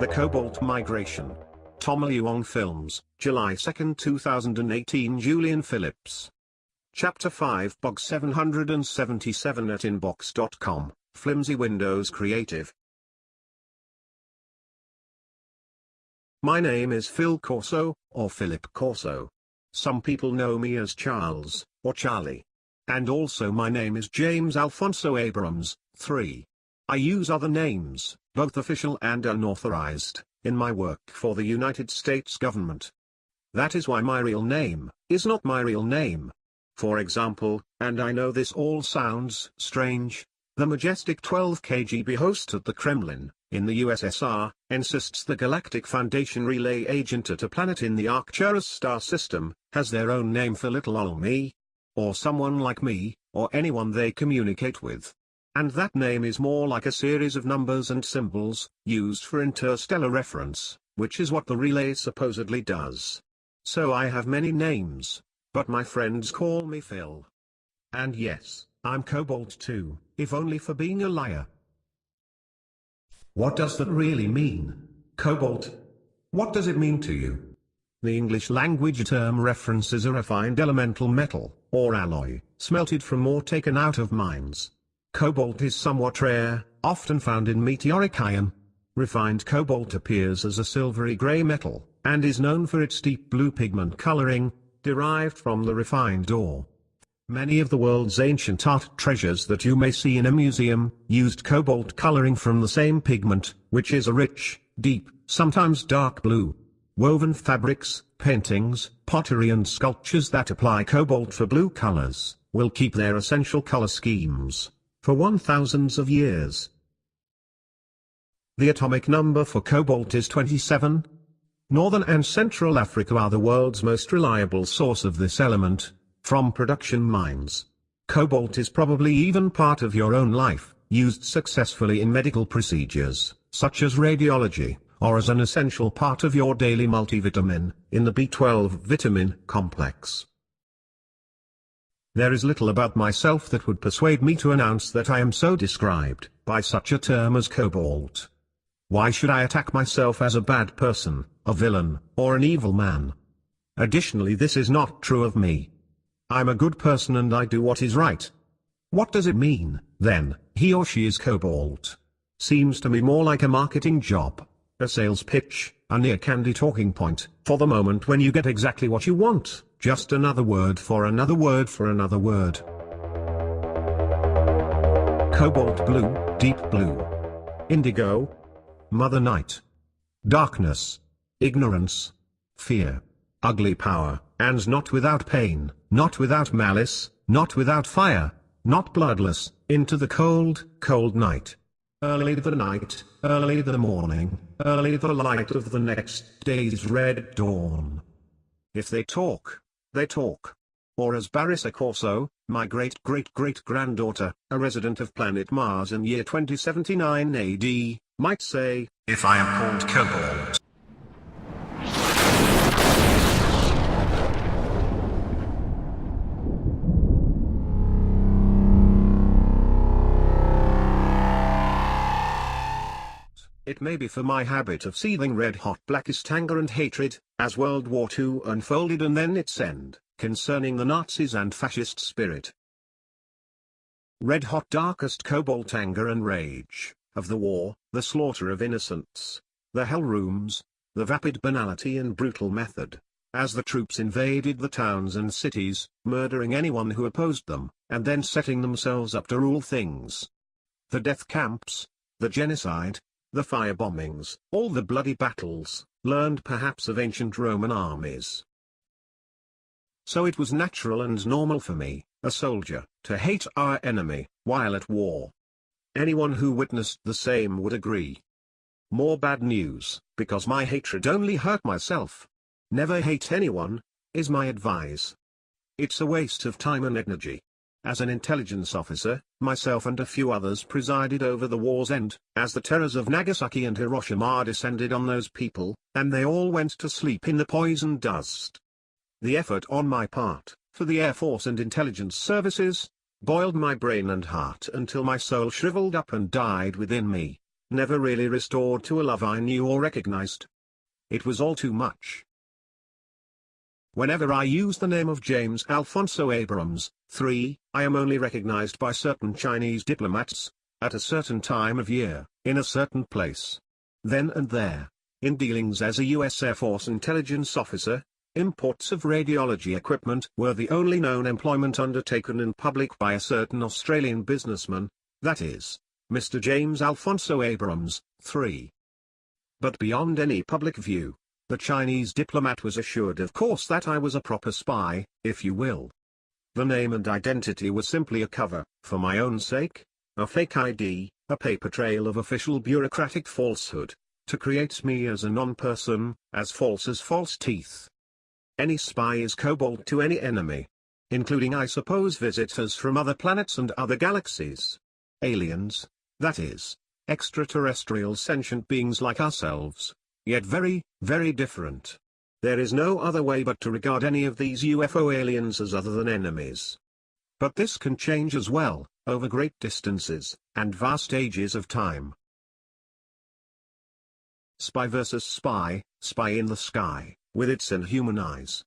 The Cobalt Migration. Tom Luong Films, July 2, 2018. Julian Phillips. Chapter 5. Bog 777 at inbox.com, Flimsy Windows Creative. My name is Phil Corso, or Philip Corso. Some people know me as Charles, or Charlie. And also my name is James Alfonso Abrams, 3. I use other names, both official and unauthorized, in my work for the United States government. That is why my real name is not my real name. For example, and I know this all sounds strange, the majestic 12 KGB host at the Kremlin, in the USSR, insists the Galactic Foundation relay agent at a planet in the Arcturus star system, has their own name for little ol' me. Or someone like me, or anyone they communicate with. And that name is more like a series of numbers and symbols, used for interstellar reference, which is what the relay supposedly does. So I have many names, but my friends call me Phil. And yes, I'm Cobalt too, if only for being a liar. What does that really mean, Cobalt? What does it mean to you? The English language term references a refined elemental metal, or alloy, smelted from or taken out of mines. Cobalt is somewhat rare, often found in meteoric iron. Refined cobalt appears as a silvery gray metal, and is known for its deep blue pigment coloring, derived from the refined ore. Many of the world's ancient art treasures that you may see in a museum, used cobalt coloring from the same pigment, which is a rich, deep, sometimes dark blue. Woven fabrics, paintings, pottery and sculptures that apply cobalt for blue colors, will keep their essential color schemes for thousands of years. The atomic number for cobalt is 27. Northern and Central Africa are the world's most reliable source of this element, from production mines. Cobalt is probably even part of your own life, used successfully in medical procedures, such as radiology, or as an essential part of your daily multivitamin, in the B12 vitamin complex. There is little about myself that would persuade me to announce that I am so described, by such a term as cobalt. Why should I attack myself as a bad person, a villain, or an evil man? Additionally, this is not true of me. I'm a good person and I do what is right. What does it mean, then, he or she is cobalt? Seems to me more like a marketing job, a sales pitch, a near-candy talking point, for the moment when you get exactly what you want, just another word for another word for another word. Cobalt blue, deep blue. Indigo. Mother Night. Darkness. Ignorance. Fear. Ugly power, and not without pain, not without malice, not without fire, not bloodless, into the cold, cold night. Early the night, early the morning, early the light of the next day's red dawn. If they talk, they talk. Or as Barissa Corso, my great-great-great-granddaughter, a resident of planet Mars in year 2079 AD, might say, if I am called Cobalt. It may be for my habit of seething red-hot blackest anger and hatred, as World War II unfolded and then its end, concerning the Nazis and fascist spirit. Red-hot darkest cobalt anger and rage, of the war, the slaughter of innocents, the hell rooms, the vapid banality and brutal method, as the troops invaded the towns and cities, murdering anyone who opposed them, and then setting themselves up to rule things. The death camps, the genocide, the firebombings, all the bloody battles, learned perhaps of ancient Roman armies. So it was natural and normal for me, a soldier, to hate our enemy, while at war. Anyone who witnessed the same would agree. More bad news, because my hatred only hurt myself. Never hate anyone, is my advice. It's a waste of time and energy. As an intelligence officer, myself and a few others presided over the war's end, as the terrors of Nagasaki and Hiroshima descended on those people, and they all went to sleep in the poison dust. The effort on my part, for the Air Force and intelligence services, boiled my brain and heart until my soul shriveled up and died within me. never really restored to a love I knew or recognized. It was all too much. Whenever I use the name of James Alfonso Abrams, 3, I am only recognized by certain Chinese diplomats, at a certain time of year, in a certain place. Then and there, in dealings as a U.S. Air Force intelligence officer, imports of radiology equipment were the only known employment undertaken in public by a certain Australian businessman, that is, Mr. James Alfonso Abrams, 3. But beyond any public view, the Chinese diplomat was assured of course that I was a proper spy, if you will. The name and identity was simply a cover, for my own sake, a fake ID, a paper trail of official bureaucratic falsehood, to create me as a non-person, as false teeth. Any spy is Cobalt to any enemy. Including I suppose visitors from other planets and other galaxies. Aliens, that is, extraterrestrial sentient beings like ourselves, yet very, very different. There is no other way but to regard any of these UFO aliens as other than enemies. But this can change as well, over great distances, and vast ages of time. Spy versus spy, spy in the sky, with its inhuman eyes.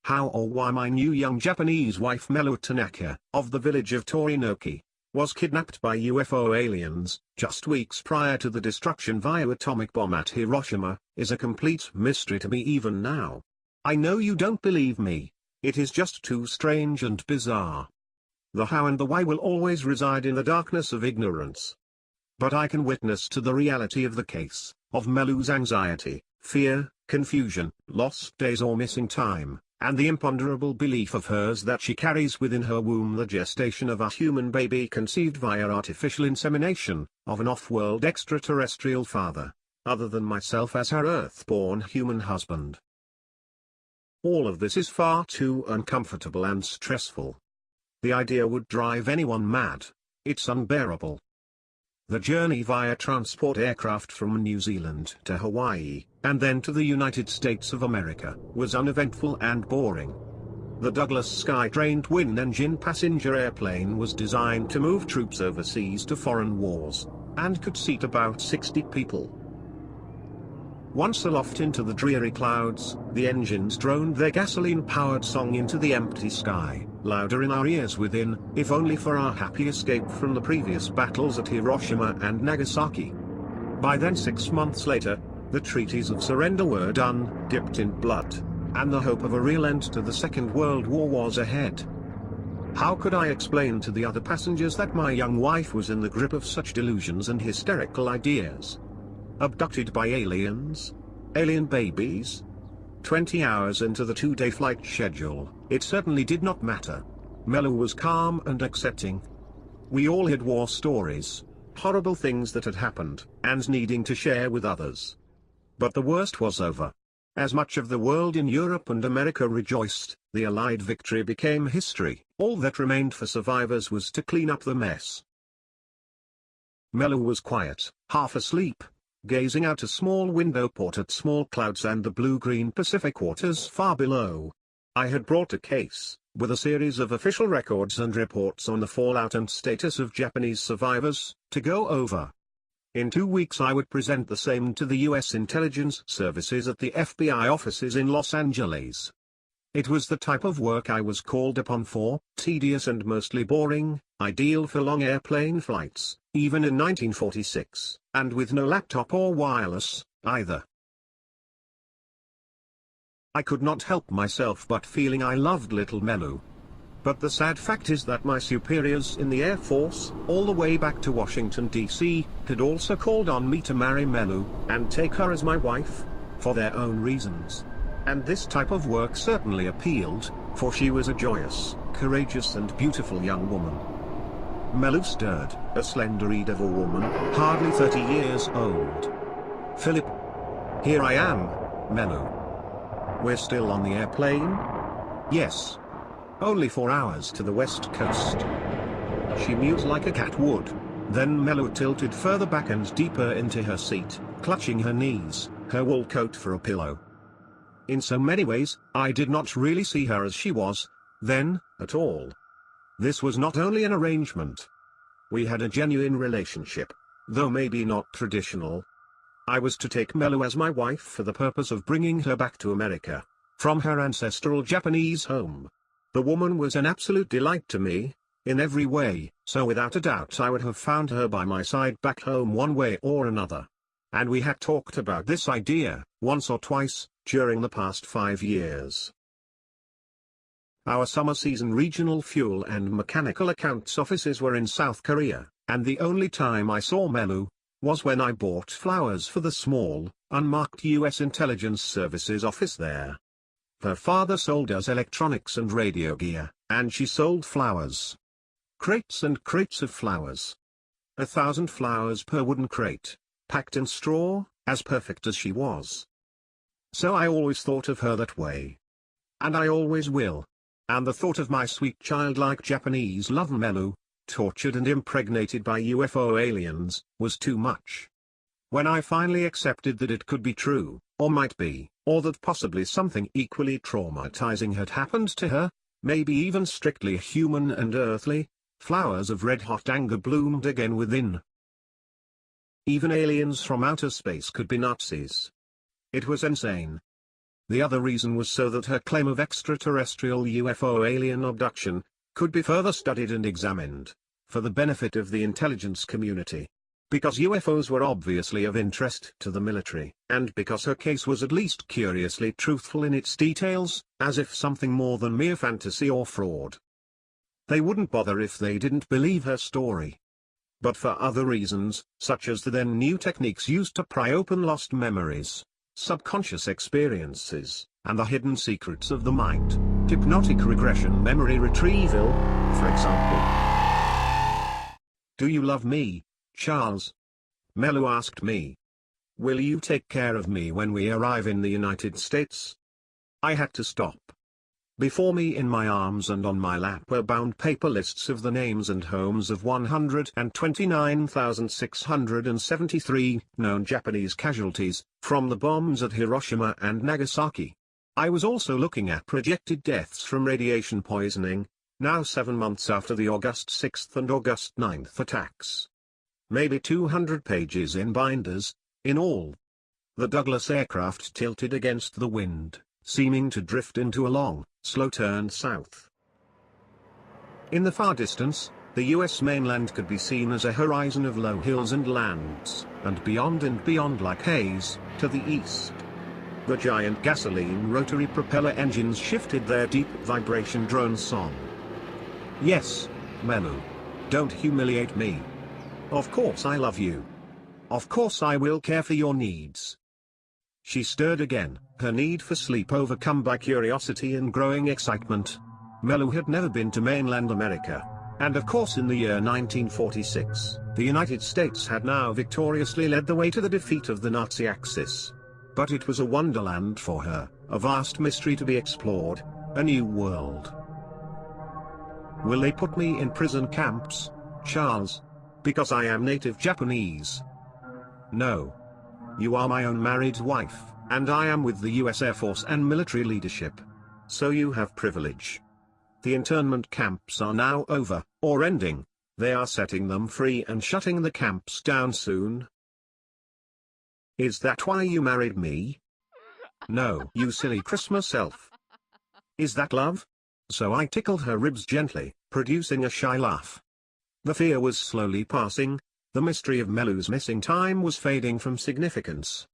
How or why my new young Japanese wife Melu Tanaka, of the village of Torinoki, was kidnapped by UFO aliens, just weeks prior to the destruction via atomic bomb at Hiroshima, is a complete mystery to me even now. I know you don't believe me, it is just too strange and bizarre. The how and the why will always reside in the darkness of ignorance. But I can witness to the reality of the case, of Melu's anxiety, fear, confusion, lost days or missing time, and the imponderable belief of hers that she carries within her womb the gestation of a human baby conceived via artificial insemination, of an off-world extraterrestrial father, other than myself as her earth-born human husband. All of this is far too uncomfortable and stressful. The idea would drive anyone mad. It's unbearable. The journey via transport aircraft from New Zealand to Hawaii, and then to the United States of America, was uneventful and boring. The Douglas Skytrain twin-engine passenger airplane was designed to move troops overseas to foreign wars, and could seat about 60 people. Once aloft into the dreary clouds, the engines droned their gasoline-powered song into the empty sky, louder in our ears within, if only for our happy escape from the previous battles at Hiroshima and Nagasaki. By then 6 months later, the treaties of surrender were done, dipped in blood, and the hope of a real end to the Second World War was ahead. How could I explain to the other passengers that my young wife was in the grip of such delusions and hysterical ideas? Abducted by aliens? Alien babies? 20 hours into the 2-day flight schedule, it certainly did not matter. Melu was calm and accepting. We all had war stories, horrible things that had happened, and needing to share with others. But the worst was over. As much of the world in Europe and America rejoiced, the Allied victory became history. All that remained for survivors was to clean up the mess. Melu was quiet, half asleep, gazing out a small window port at small clouds and the blue-green Pacific waters far below. I had brought a case, with a series of official records and reports on the fallout and status of Japanese survivors, to go over. In 2 weeks I would present the same to the U.S. intelligence services at the FBI offices in Los Angeles. It was the type of work I was called upon for, tedious and mostly boring, ideal for long airplane flights, even in 1946, and with no laptop or wireless, either. I could not help myself but feeling I loved little Melu. But the sad fact is that my superiors in the Air Force, all the way back to Washington, D.C., had also called on me to marry Melu, and take her as my wife, for their own reasons. And this type of work certainly appealed, for she was a joyous, courageous and beautiful young woman. Melu stirred, a slender-eyed of a woman, hardly 30 years old. Philip. Here I am, Melu. We're still on the airplane? Yes. Only 4 hours to the west coast. She mewed like a cat would. Then Melu tilted further back and deeper into her seat, clutching her knees, her wool coat for a pillow. In so many ways, I did not really see her as she was, then, at all. This was not only an arrangement. We had a genuine relationship. though maybe not traditional. I was to take Melu as my wife for the purpose of bringing her back to America, from her ancestral Japanese home. The woman was an absolute delight to me, in every way, so without a doubt I would have found her by my side back home one way or another. And we had talked about this idea, once or twice, during the past 5 years. Our summer season regional fuel and mechanical accounts offices were in South Korea, and the only time I saw Melu was when I bought flowers for the small, unmarked U.S. Intelligence Services office there. Her father sold us electronics and radio gear, and she sold flowers. Crates and crates of flowers. 1,000 flowers per wooden crate, packed in straw, as perfect as she was. So I always thought of her that way. And I always will. And the thought of my sweet childlike Japanese love Melu, tortured and impregnated by UFO aliens, was too much. When I finally accepted that it could be true, or might be, or that possibly something equally traumatizing had happened to her, maybe even strictly human and earthly, flowers of red-hot anger bloomed again within. Even aliens from outer space could be Nazis. It was insane. The other reason was so that her claim of extraterrestrial UFO alien abduction could be further studied and examined, for the benefit of the intelligence community. Because UFOs were obviously of interest to the military, and because her case was at least curiously truthful in its details, as if something more than mere fantasy or fraud. They wouldn't bother if they didn't believe her story. But for other reasons, such as the then new techniques used to pry open lost memories, subconscious experiences, and the hidden secrets of the mind, hypnotic regression memory retrieval, for example. "Do you love me, Charles?" Melu asked me. "Will you take care of me when we arrive in the United States?" I had to stop. Before me in my arms and on my lap were bound paper lists of the names and homes of 129,673 known Japanese casualties from the bombs at Hiroshima and Nagasaki. I was also looking at projected deaths from radiation poisoning, now 7 months after the August 6th and August 9th attacks. Maybe 200 pages in binders, in all. The Douglas aircraft tilted against the wind, seeming to drift into a long, slow turn south. In the far distance, the US mainland could be seen as a horizon of low hills and lands, and beyond like haze, to the east. The giant gasoline rotary propeller engines shifted their deep vibration drone song. "Yes, Melu. Don't humiliate me. Of course I love you. Of course I will care for your needs." She stirred again, her need for sleep overcome by curiosity and growing excitement. Melu had never been to mainland America, and of course in the year 1946, the United States had now victoriously led the way to the defeat of the Nazi Axis. But it was a wonderland for her, a vast mystery to be explored, a new world. "Will they put me in prison camps, Charles? Because I am native Japanese?" "No. You are my own married wife, and I am with the US Air Force and military leadership. So you have privilege. The internment camps are now over, or ending. They are setting them free and shutting the camps down soon." "Is that why you married me?" "No, you silly Christmas elf. Is that love?" So I tickled her ribs gently, producing a shy laugh. The fear was slowly passing. The mystery of Melu's missing time was fading from significance.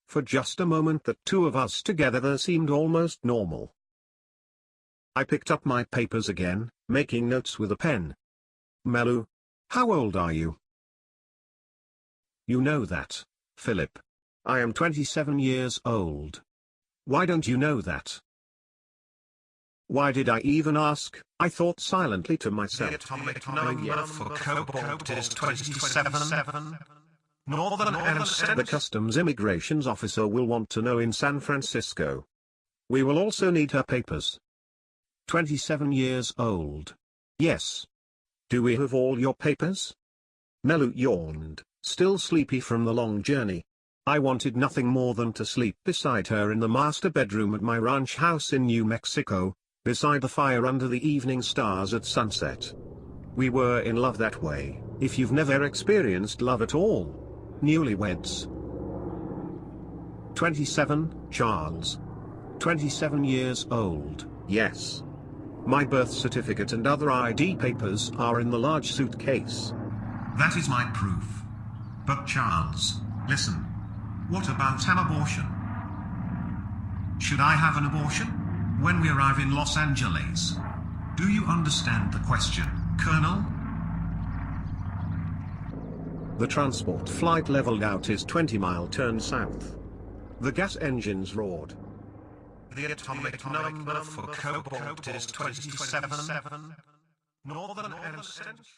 For just a moment the two of us together seemed almost normal. I picked up my papers again, making notes with a pen. "Melu, how old are you?" "You know that, Philip. I am 27 years old. Why don't you know that?" Why did I even ask? I thought silently to myself. The atomic number for Cobalt is 27. Northern Hemisphere. The customs immigrations officer will want to know in San Francisco. We will also need her papers. 27 years old. Yes. Do we have all your papers? Melu yawned, still sleepy from the long journey. I wanted nothing more than to sleep beside her in the master bedroom at my ranch house in New Mexico, beside the fire under the evening stars at sunset. We were in love that way. If you've never experienced love at all. Newlyweds. 27, Charles. 27 years old, yes. My birth certificate and other ID papers are in the large suitcase. That is my proof. But Charles, listen. What about an abortion? Should I have an abortion? When we arrive in Los Angeles? Do you understand the question, Colonel? The transport flight leveled out is 20-mile turn south. The gas engines roared. The atomic number for cobalt is 27. Northern Aerospace.